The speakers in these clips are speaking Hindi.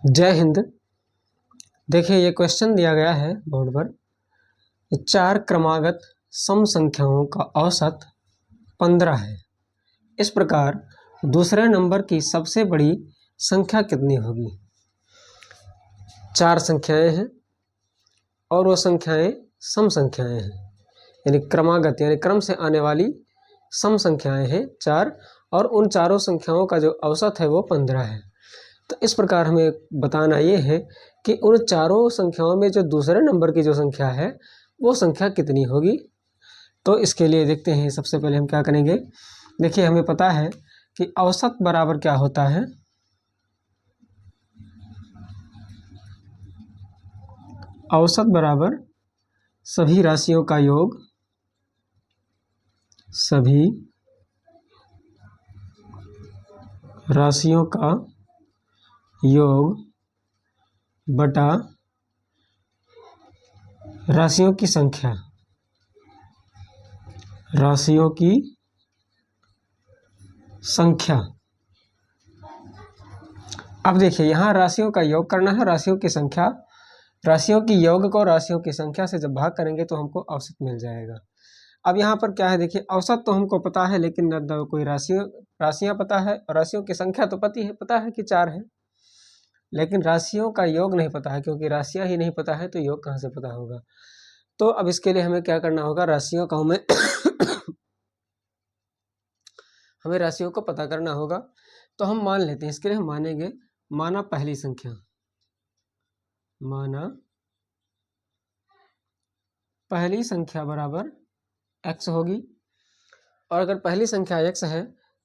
जय हिंद। देखिए ये क्वेश्चन दिया गया है बोर्ड पर, चार क्रमागत सम संख्याओं का औसत 15 है। इस प्रकार दूसरे नंबर की सबसे बड़ी संख्या कितनी होगी। चार संख्याएं हैं और वो संख्याएं सम संख्याएं हैं, यानी क्रमागत यानी क्रम से आने वाली सम संख्याएं हैं चार, और उन चारों संख्याओं का जो औसत है वो 15 है। तो इस प्रकार हमें बताना ये है कि उन चारों संख्याओं में जो दूसरे नंबर की जो संख्या है वो संख्या कितनी होगी। तो इसके लिए देखते हैं, सबसे पहले हम क्या करेंगे। देखिए हमें पता है कि औसत बराबर क्या होता है, औसत बराबर सभी राशियों का योग, सभी राशियों का योग बटा राशियों की संख्या, राशियों की संख्या। अब देखिए यहाँ राशियों का योग करना है, राशियों की संख्या, राशियों की योग को राशियों की संख्या से जब भाग करेंगे तो हमको औसत मिल जाएगा। अब यहाँ पर क्या है, देखिए औसत तो हमको पता है, लेकिन न कोई राशियाँ पता है, और राशियों की संख्या तो पता है कि 4 है, लेकिन राशियों का योग नहीं पता है, क्योंकि राशियाँ ही नहीं पता है तो योग कहाँ से पता होगा। तो अब इसके लिए हमें क्या करना होगा, राशियों का हमें राशियों को पता करना होगा। तो हम मान लेते हैं, इसके लिए हम मानेंगे, माना पहली संख्या, माना पहली संख्या बराबर x होगी, और अगर पहली संख्या x है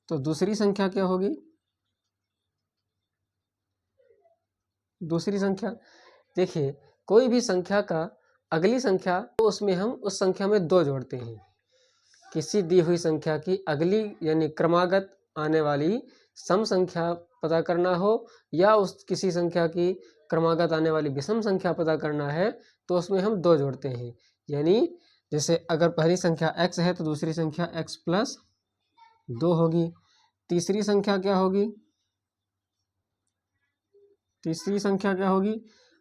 तो दूसरी संख्या क्या होगी, दूसरी संख्या। देखिए कोई भी संख्या का अगली संख्या, तो उसमें हम उस संख्या में 2 जोड़ते हैं। किसी दी हुई संख्या की अगली यानी क्रमागत आने वाली सम संख्या पता करना हो, या उस किसी संख्या की क्रमागत आने वाली विषम संख्या पता करना है, तो उसमें हम 2 जोड़ते हैं। यानी जैसे अगर पहली संख्या x है तो दूसरी संख्या x प्लस 2 होगी। तीसरी संख्या क्या होगी, तीसरी संख्या क्या होगी,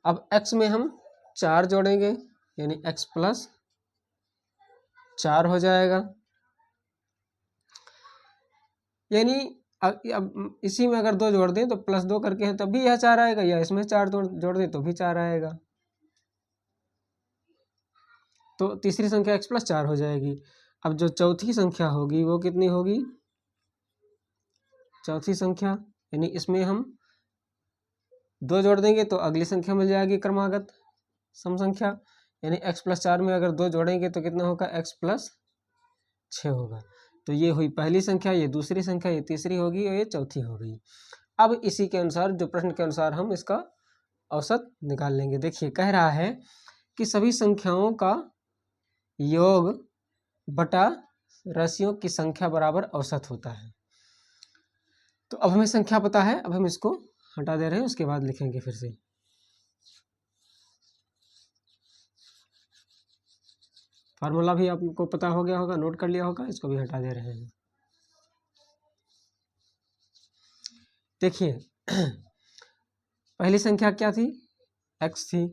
अब x में हम 4 जोड़ेंगे, यानी x प्लस 4 हो जाएगा। यानी अब इसी में अगर 2 जोड़ दें तो प्लस 2 करके है तब भी यह 4 आएगा, या इसमें 4 जोड़ दें तो भी 4 आएगा। तो तीसरी संख्या x प्लस 4 हो जाएगी। अब जो चौथी संख्या होगी वो कितनी होगी, चौथी संख्या, यानी इसमें हम 2 जोड़ देंगे तो अगली संख्या मिल जाएगी क्रमागत सम संख्या, यानी x प्लस 4 में अगर 2 जोड़ेंगे तो कितना होगा, x प्लस 6 होगा। तो ये हुई पहली संख्या, ये दूसरी संख्या, ये तीसरी होगी और ये चौथी हो गई। अब इसी के अनुसार, जो प्रश्न के अनुसार, हम इसका औसत निकाल लेंगे। देखिए कह रहा है कि सभी संख्याओं का योग बटा राशियों की संख्या बराबर औसत होता है। तो अब हमें संख्या पता है, अब हम इसको हटा दे रहे हैं, उसके बाद लिखेंगे फिर से। फार्मूला भी आपको पता हो गया होगा, नोट कर लिया होगा, इसको भी हटा दे रहे हैं। देखिए पहली संख्या क्या थी, x थी,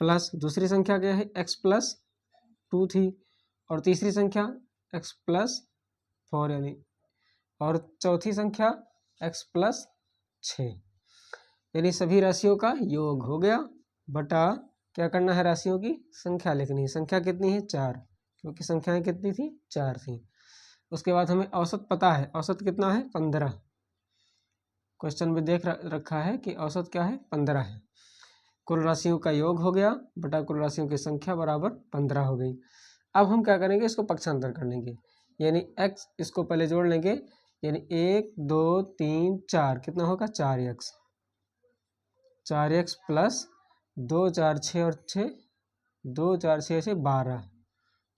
प्लस दूसरी संख्या क्या है, x प्लस 2 थी, और तीसरी संख्या x प्लस 4 यानी, और चौथी संख्या x प्लस 6, यानी सभी राशियों का योग हो गया बटा, क्या करना है, राशियों की संख्या लिखनी है। संख्या कितनी है, 4, क्योंकि संख्याएं कितनी थी, 4 थी। उसके बाद हमें औसत पता है, औसत कितना है, 15। क्वेश्चन में देख रखा है कि औसत क्या है, 15 है। कुल राशियों का योग हो गया बटा कुल राशियों की संख्या बराबर 15 हो गई। अब हम क्या करेंगे, इसको पक्षांतर कर लेंगे, यानी x इसको पहले जोड़ लेंगे, यानी 1 2 3 4 कितना होगा, 4x, 4x प्लस 2 4 6 और 6, 2 4 6 से 12,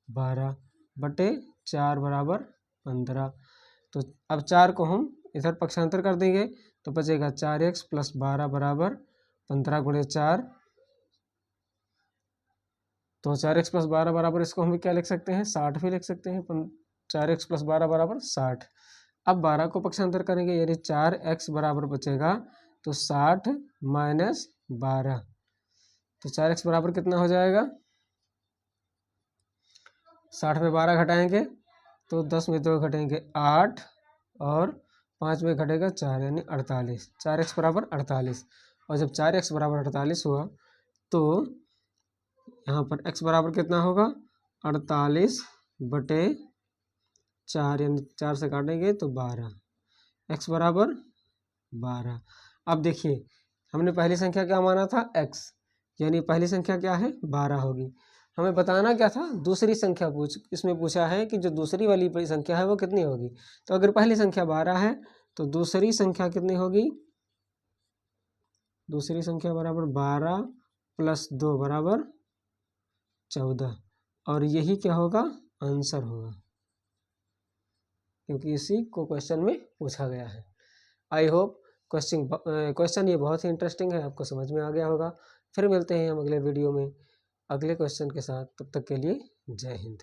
12 बटे 4 बराबर 15। तो अब 4 को हम इधर पक्षांतर कर देंगे तो बचेगा 4x प्लस 12 बराबर 15 गुणे 4। तो 4x प्लस 12 बराबर, इसको हम क्या लिख सकते हैं, 60 भी लिख सकते हैं। 4x प्लस 12 बराबर 60। अब 12 को पक्षांतर करेंगे, यानी 4x बराबर बचेगा तो 60 -12। तो 4x बराबर कितना हो जाएगा? 60 में 12 घटाएंगे तो 10 में 2 घटेंगे 8 और 5 में घटेगा 4 यानी 48। 4x बराबर 48। और जब 4x बराबर 48 हुआ तो यहाँ पर x बराबर कितना होगा? 48 बटे 4 यानी 4 से काटेंगे तो 12। x बराबर 12। अब देखिए हमने पहली संख्या क्या माना था? x, यानी पहली संख्या क्या है? 12 होगी। हमें बताना क्या था? दूसरी संख्या इसमें पूछा है कि जो दूसरी वाली संख्या है वो कितनी होगी। तो अगर पहली संख्या 12 है तो दूसरी संख्या कितनी होगी? दूसरी संख्या बराबर 12 + 2 बराबर 14। और यही क्या होगा? आंसर होगा, क्योंकि इसी को क्वेश्चन में पूछा गया है। आई होप क्वेश्चन ये बहुत ही इंटरेस्टिंग है, आपको समझ में आ गया होगा। फिर मिलते हैं हम अगले वीडियो में अगले क्वेश्चन के साथ। तब तक के लिए जय हिंद।